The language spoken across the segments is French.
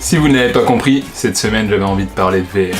Si vous ne l'avez pas compris, cette semaine j'avais envie de parler de VR.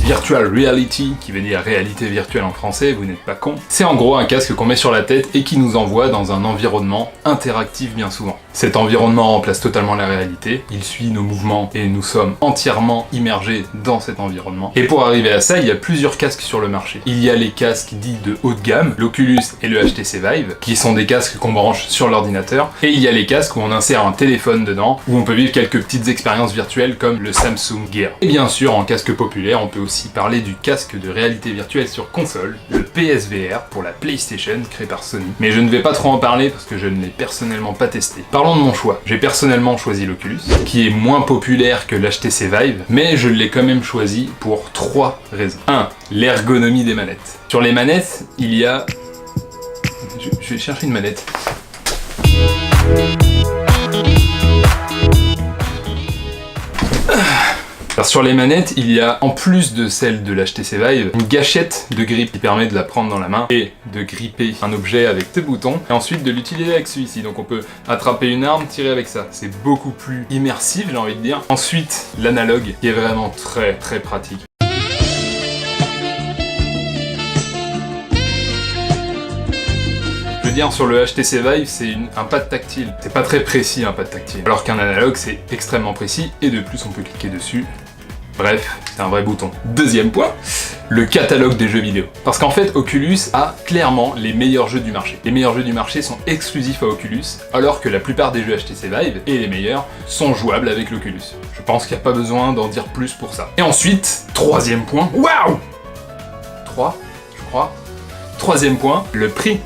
Virtual Reality, qui veut dire réalité virtuelle en français, vous n'êtes pas con. C'est en gros un casque qu'on met sur la tête et qui nous envoie dans un environnement interactif bien souvent. Cet environnement remplace totalement la réalité, il suit nos mouvements et nous sommes entièrement immergés dans cet environnement. Et pour arriver à ça, il y a plusieurs casques sur le marché. Il y a les casques dits de haut de gamme, l'Oculus et le HTC Vive, qui sont des casques qu'on branche sur l'ordinateur. Et il y a les casques où on insère un téléphone dedans, où on peut vivre quelques petites expériences virtuelles comme le Samsung Gear. Et bien sûr, en casque populaire, on peut aussi parler du casque de réalité virtuelle sur console, le PSVR pour la PlayStation, créé par Sony. Mais je ne vais pas trop en parler parce que je ne l'ai personnellement pas testé. Parlons de mon choix. J'ai personnellement choisi l'Oculus, qui est moins populaire que l'HTC Vive, mais je l'ai quand même choisi pour 3 raisons. 1. L'ergonomie des manettes. Sur les manettes, il y a... Je vais chercher une manette. Alors sur les manettes, il y a, en plus de celle de l'HTC Vive, une gâchette de grip qui permet de la prendre dans la main et de gripper un objet avec deux boutons, et ensuite de l'utiliser avec celui-ci. Donc on peut attraper une arme, tirer avec ça. C'est beaucoup plus immersif, j'ai envie de dire. Ensuite, l'analogue, qui est vraiment très pratique. Je veux dire, sur le HTC Vive, c'est un pad tactile. C'est pas très précis un pad tactile. Alors qu'un analogue, c'est extrêmement précis, et de plus, on peut cliquer dessus. Bref, c'est un vrai bouton. Deuxième point, le catalogue des jeux vidéo. Parce qu'en fait, Oculus a clairement les meilleurs jeux du marché. Les meilleurs jeux du marché sont exclusifs à Oculus, alors que la plupart des jeux HTC Vive, et les meilleurs, sont jouables avec l'Oculus. Je pense qu'il n'y a pas besoin d'en dire plus pour ça. Et ensuite, troisième point, waouh 3, je crois. Troisième point, le prix.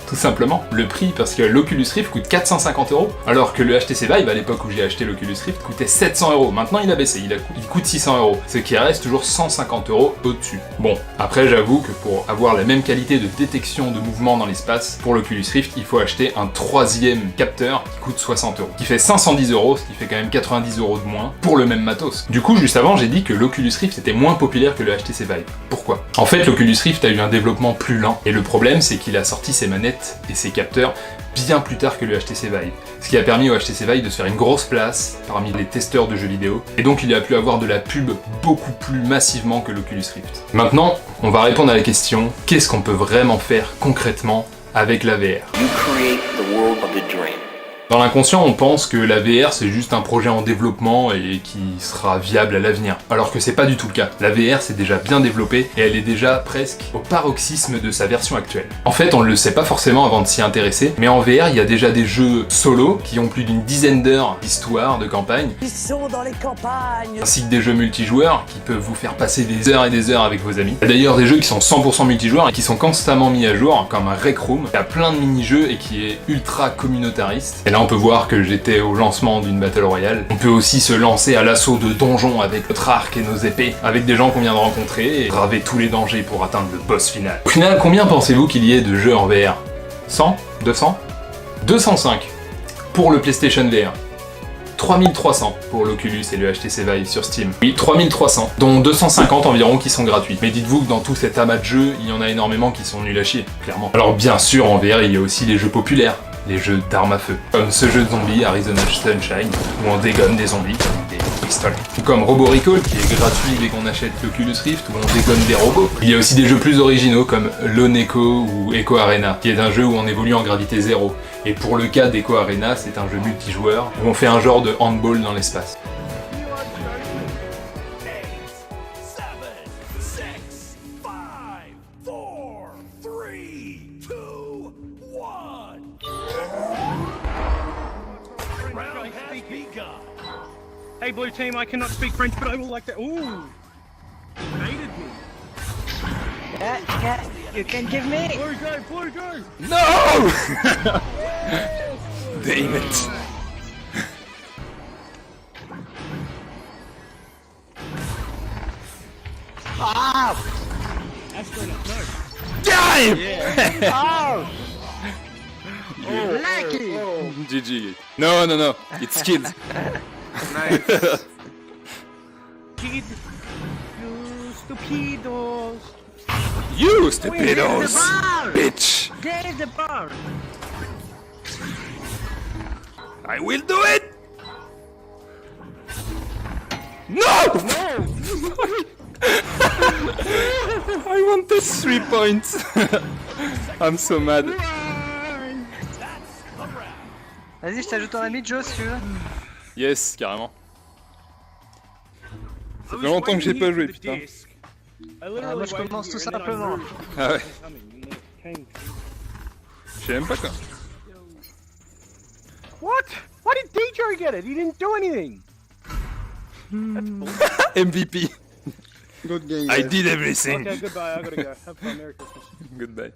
Tout simplement, le prix, parce que l'Oculus Rift coûte 450 €, alors que le HTC Vive, à l'époque où j'ai acheté l'Oculus Rift, coûtait 700 €. Maintenant il a baissé, il coûte 600 €, ce qui reste toujours 150 € au-dessus. Bon, après j'avoue que pour avoir la même qualité de détection de mouvement dans l'espace, pour l'Oculus Rift, il faut acheter un troisième capteur qui coûte 60 €, qui fait 510 €, ce qui fait quand même 90 € de moins, pour le même matos. Du coup, juste avant, j'ai dit que l'Oculus Rift était moins populaire que le HTC Vive. Pourquoi ? En fait, l'Oculus Rift a eu un développement plus lent, et le problème c'est qu'il a sorti ses manettes et ses capteurs bien plus tard que le HTC Vive. Ce qui a permis au HTC Vive de se faire une grosse place parmi les testeurs de jeux vidéo, et donc il a pu avoir de la pub beaucoup plus massivement que l'Oculus Rift. Maintenant, on va répondre à la question, qu'est-ce qu'on peut vraiment faire concrètement avec la VR ? Dans l'inconscient, on pense que la VR c'est juste un projet en développement et qui sera viable à l'avenir. Alors que c'est pas du tout le cas. La VR c'est déjà bien développée et elle est déjà presque au paroxysme de sa version actuelle. En fait, on ne le sait pas forcément avant de s'y intéresser, mais en VR il y a déjà des jeux solo qui ont plus d'une dizaine d'heures d'histoire, de campagne. Ils sont dans les campagnes. Ainsi que des jeux multijoueurs qui peuvent vous faire passer des heures et des heures avec vos amis. Il y a d'ailleurs des jeux qui sont 100% multijoueurs et qui sont constamment mis à jour, comme un Rec Room. Il y a plein de mini-jeux et qui est ultra communautariste. Et là on peut voir que j'étais au lancement d'une Battle Royale. On peut aussi se lancer à l'assaut de donjons avec notre arc et nos épées, avec des gens qu'on vient de rencontrer, et braver tous les dangers pour atteindre le boss final. Au final, combien pensez-vous qu'il y ait de jeux en VR ? 100 200 205 pour le PlayStation VR. 3300 pour l'Oculus et le HTC Vive sur Steam. Oui, 3300, dont 250 environ qui sont gratuits. Mais dites-vous que dans tout cet amas de jeux, il y en a énormément qui sont nuls à chier, clairement. Alors bien sûr, en VR, il y a aussi les jeux populaires. Les jeux d'armes à feu, comme ce jeu de zombies Arizona Sunshine, où on dégonne des zombies avec des pistolets. Ou comme Robo Recall, qui est gratuit dès qu'on achète l'Oculus Rift, où on dégonne des robots. Il y a aussi des jeux plus originaux comme Lone Echo ou Echo Arena, qui est un jeu où on évolue en gravité zéro. Et pour le cas d'Echo Arena, c'est un jeu multijoueur, où on fait un genre de handball dans l'espace. Hey, blue team, I cannot speak French, but I will like that. Ooh! Baited me. Yeah, you can give me. Blue go! No! Damn it. Ah! That's good enough, no. Damn! Oh! Oh, Lucky! GG. No, it's kids. Nice. Kid, you stupidos. You We hit the bar! bitch! Get the bar! I will do it! No! I wanted 3 points. I'm so mad. Vas-y, je t'ajoute en ami Joe si tu veux. Yes, carrément. Ça fait longtemps que j'ai pas joué, putain. Moi je commence tout simplement. Ah ouais. Je sais même pas quoi. What? Why did DJ get it? He didn't do anything. MVP. Good game. I did everything. Okay, goodbye. I gotta go. Have fun. Merry Christmas. Goodbye.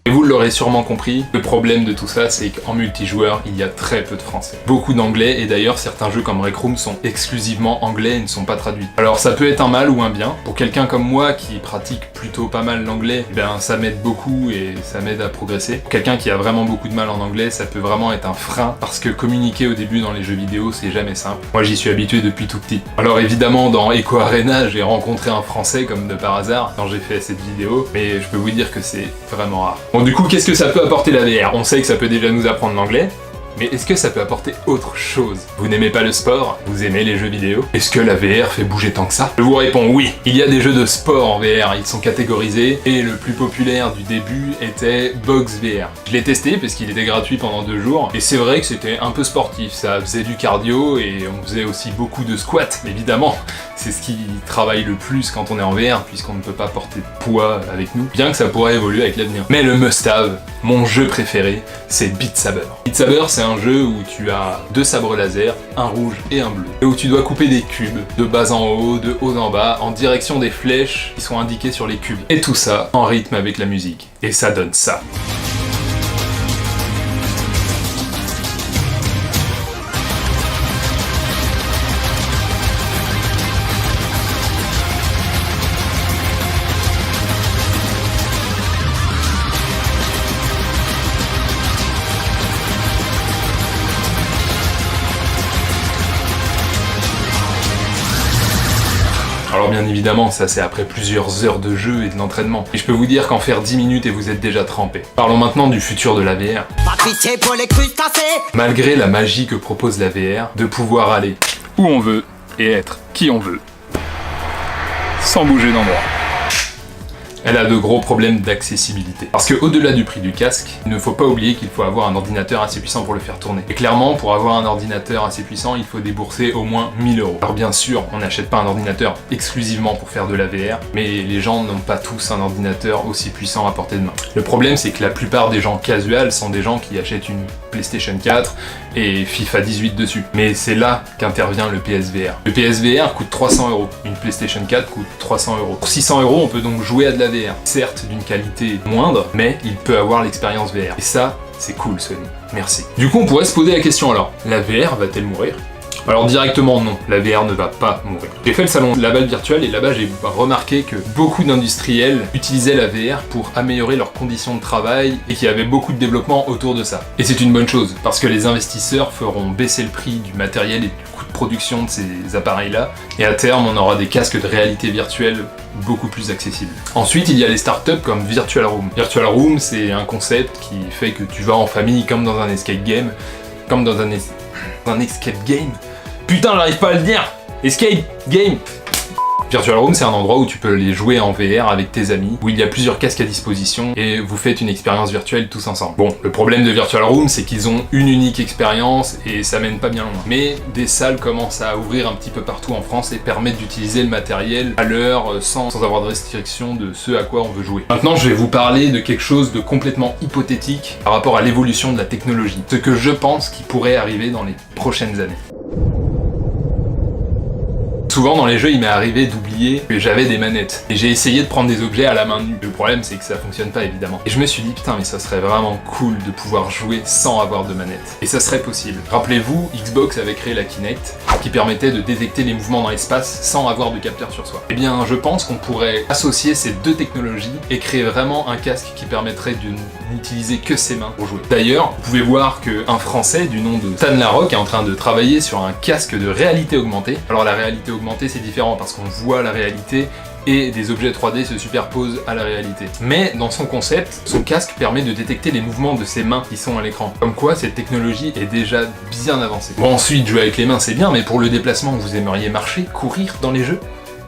Et vous l'aurez sûrement compris, le problème de tout ça, c'est qu'en multijoueur, il y a très peu de français. Beaucoup d'anglais, et d'ailleurs certains jeux comme Rec Room sont exclusivement anglais et ne sont pas traduits. Alors ça peut être un mal ou un bien. Pour quelqu'un comme moi qui pratique plutôt pas mal l'anglais, eh ben ça m'aide beaucoup et ça m'aide à progresser. Pour quelqu'un qui a vraiment beaucoup de mal en anglais, ça peut vraiment être un frein, parce que communiquer au début dans les jeux vidéo, c'est jamais simple. Moi j'y suis habitué depuis tout petit. Alors évidemment, dans Echo Arena, j'ai rencontré un français comme de par hasard quand j'ai fait cette vidéo, mais je peux vous dire que c'est vraiment rare. Bon, du coup, qu'est-ce que ça peut apporter la VR? On sait que ça peut déjà nous apprendre l'anglais, mais est-ce que ça peut apporter autre chose? Vous n'aimez pas le sport? Vous aimez les jeux vidéo? Est-ce que la VR fait bouger tant que ça? Je vous réponds oui. Il y a des jeux de sport en VR, ils sont catégorisés, et le plus populaire du début était Box VR. Je l'ai testé parce qu'il était gratuit pendant 2 jours, et c'est vrai que c'était un peu sportif, ça faisait du cardio, et on faisait aussi beaucoup de squats, évidemment. C'est ce qui travaille le plus quand on est en VR, puisqu'on ne peut pas porter de poids avec nous, bien que ça pourrait évoluer avec l'avenir. Mais le must-have, mon jeu préféré, c'est Beat Saber. Beat Saber, c'est un jeu où tu as 2 sabres laser, un rouge et un bleu, et où tu dois couper des cubes, de bas en haut, de haut en bas, en direction des flèches qui sont indiquées sur les cubes. Et tout ça en rythme avec la musique. Et ça donne ça. Alors bien évidemment, ça c'est après plusieurs heures de jeu et de l'entraînement. Et je peux vous dire qu'en faire 10 minutes et vous êtes déjà trempé. Parlons maintenant du futur de la VR. Pas de pitié pour les crustacés. Malgré la magie que propose la VR, de pouvoir aller où on veut et être qui on veut, sans bouger d'endroit. Elle a de gros problèmes d'accessibilité. Parce que au-delà du prix du casque, il ne faut pas oublier qu'il faut avoir un ordinateur assez puissant pour le faire tourner. Et clairement, pour avoir un ordinateur assez puissant, il faut débourser au moins 1000 €. Alors bien sûr, on n'achète pas un ordinateur exclusivement pour faire de la VR, mais les gens n'ont pas tous un ordinateur aussi puissant à portée de main. Le problème, c'est que la plupart des gens casuals sont des gens qui achètent une PlayStation 4 et FIFA 18 dessus. Mais c'est là qu'intervient le PSVR. Le PSVR coûte 300 €. Une PlayStation 4 coûte 300 €. Pour 600 €, on peut donc jouer à de la VR. Certes, d'une qualité moindre, mais il peut avoir l'expérience VR. Et ça, c'est cool, Sony. Merci. Du coup, on pourrait se poser la question alors, la VR va-t-elle mourir ? Alors directement non, la VR ne va pas mourir. J'ai fait le salon de Laval virtuel et là-bas j'ai remarqué que beaucoup d'industriels utilisaient la VR pour améliorer leurs conditions de travail et qu'il y avait beaucoup de développement autour de ça. Et c'est une bonne chose, parce que les investisseurs feront baisser le prix du matériel et du coût de production de ces appareils-là, et à terme on aura des casques de réalité virtuelle beaucoup plus accessibles. Ensuite il y a les startups comme Virtual Room. Virtual Room c'est un concept qui fait que tu vas en famille comme dans un escape game, comme dans un escape game. Putain, j'arrive pas à le dire! Escape game! Virtual Room, c'est un endroit où tu peux les jouer en VR avec tes amis, où il y a plusieurs casques à disposition et vous faites une expérience virtuelle tous ensemble. Bon, le problème de Virtual Room, c'est qu'ils ont une unique expérience et ça mène pas bien loin. Mais des salles commencent à ouvrir un petit peu partout en France et permettent d'utiliser le matériel à l'heure sans avoir de restriction de ce à quoi on veut jouer. Maintenant, je vais vous parler de quelque chose de complètement hypothétique par rapport à l'évolution de la technologie. Ce que je pense qui pourrait arriver dans les prochaines années. Souvent dans les jeux, il m'est arrivé d'oublier que j'avais des manettes. Et j'ai essayé de prendre des objets à la main nue. Le problème, c'est que ça fonctionne pas, évidemment. Et je me suis dit, putain, mais ça serait vraiment cool de pouvoir jouer sans avoir de manette. Et ça serait possible. Rappelez-vous, Xbox avait créé la Kinect, qui permettait de détecter les mouvements dans l'espace sans avoir de capteur sur soi. Eh bien, je pense qu'on pourrait associer ces deux technologies et créer vraiment un casque qui permettrait de n'utiliser que ses mains pour jouer. D'ailleurs, vous pouvez voir qu'un Français du nom de Stan Larocque est en train de travailler sur un casque de réalité augmentée. Alors la réalité augmentée, c'est différent parce qu'on voit la réalité et des objets 3D se superposent à la réalité. Mais dans son concept, son casque permet de détecter les mouvements de ses mains qui sont à l'écran. Comme quoi, cette technologie est déjà bien avancée. Bon, ensuite, jouer avec les mains c'est bien, mais pour le déplacement, vous aimeriez marcher, courir dans les jeux ?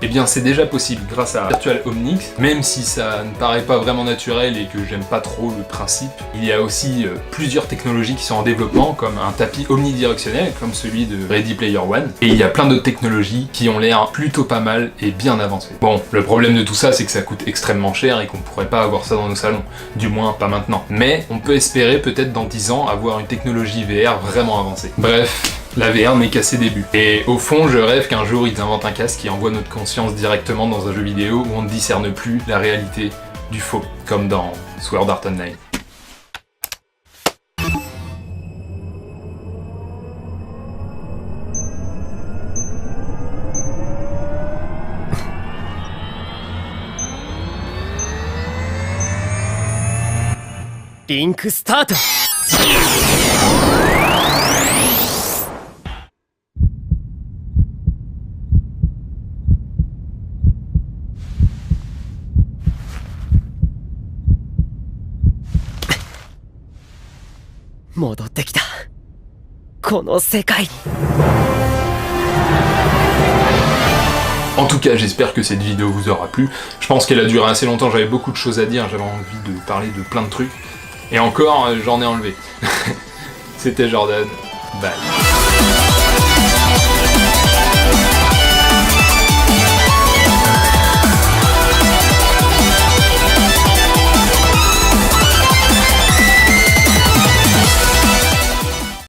Eh bien c'est déjà possible grâce à Virtual Omnics, même si ça ne paraît pas vraiment naturel et que j'aime pas trop le principe. Il y a aussi plusieurs technologies qui sont en développement, comme un tapis omnidirectionnel, comme celui de Ready Player One, et il y a plein d'autres technologies qui ont l'air plutôt pas mal et bien avancées. Bon, le problème de tout ça, c'est que ça coûte extrêmement cher et qu'on pourrait pas avoir ça dans nos salons, du moins pas maintenant. Mais on peut espérer peut-être dans 10 ans avoir une technologie VR vraiment avancée. Bref, la VR n'est qu'à ses débuts. Et au fond, je rêve qu'un jour ils inventent un casque qui envoie notre conscience directement dans un jeu vidéo où on ne discerne plus la réalité du faux, comme dans Sword Art Online. Link start! 戻ってきた。この世界に。 En tout cas, j'espère que cette vidéo vous aura plu. Je pense qu'elle a duré assez longtemps, j'avais beaucoup de choses à dire, j'avais envie de parler de plein de trucs. Et encore, j'en ai enlevé. C'était Jordan. Bye.